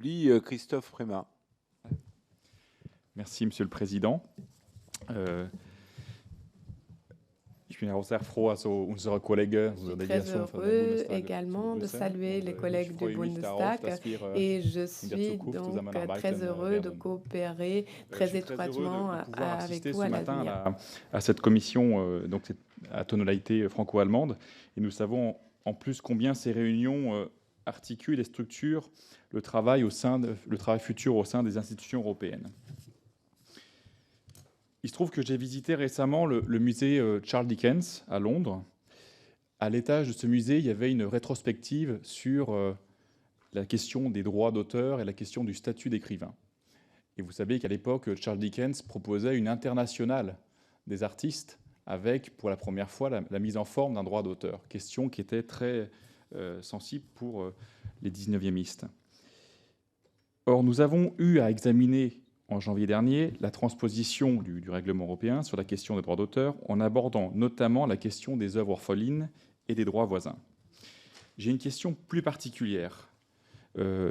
publie Christophe Prémat. Merci, Monsieur le Président. Ich bin auch sehr froh, also unsere Kollegen, Je suis très heureux également de saluer les collègues du Bundestag et je suis donc très heureux de coopérer très étroitement avec vous à l'avenir. À cette commission donc à tonalité franco-allemande. Et nous savons en plus combien ces réunions articulent et structurent le travail futur au sein des institutions européennes. Il se trouve que j'ai visité récemment le musée Charles Dickens à Londres. À l'étage de ce musée, il y avait une rétrospective sur la question des droits d'auteur et la question du statut d'écrivain. Et vous savez qu'à l'époque, Charles Dickens proposait une internationale des artistes avec, pour la première fois, la mise en forme d'un droit d'auteur. Question qui était très sensible pour les 19e. Or, nous avons eu à examiner en janvier dernier la transposition du règlement européen sur la question des droits d'auteur en abordant notamment la question des œuvres orphelines et des droits voisins. J'ai une question plus particulière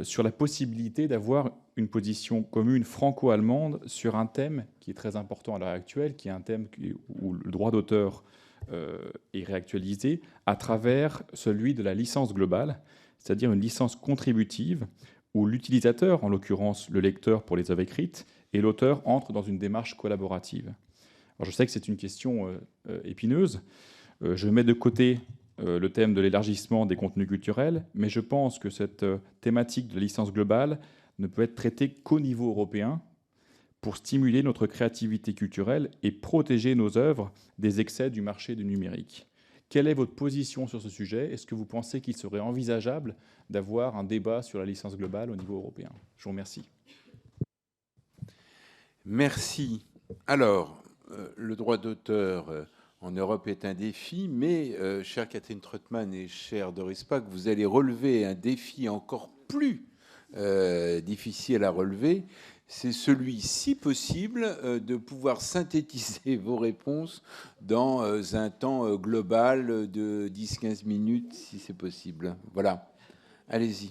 sur la possibilité d'avoir une position commune franco-allemande sur un thème qui est très important à l'heure actuelle, qui est un thème où le droit d'auteur est réactualisé à travers celui de la licence globale, c'est-à-dire une licence contributive où l'utilisateur, en l'occurrence le lecteur pour les œuvres écrites, et l'auteur entrent dans une démarche collaborative. Alors je sais que c'est une question épineuse. Je mets de côté le thème de l'élargissement des contenus culturels, mais je pense que cette thématique de la licence globale ne peut être traitée qu'au niveau européen pour stimuler notre créativité culturelle et protéger nos œuvres des excès du marché du numérique. Quelle est votre position sur ce sujet? Est-ce que vous pensez qu'il serait envisageable d'avoir un débat sur la licence globale au niveau européen? Je vous remercie. Merci. Alors, le droit d'auteur en Europe est un défi, mais, chère Catherine Trottmann et cher Doris Pack, vous allez relever un défi encore plus difficile à relever. C'est celui, si possible, de pouvoir synthétiser vos réponses dans un temps global de 10-15 minutes, si c'est possible. Voilà. Allez-y.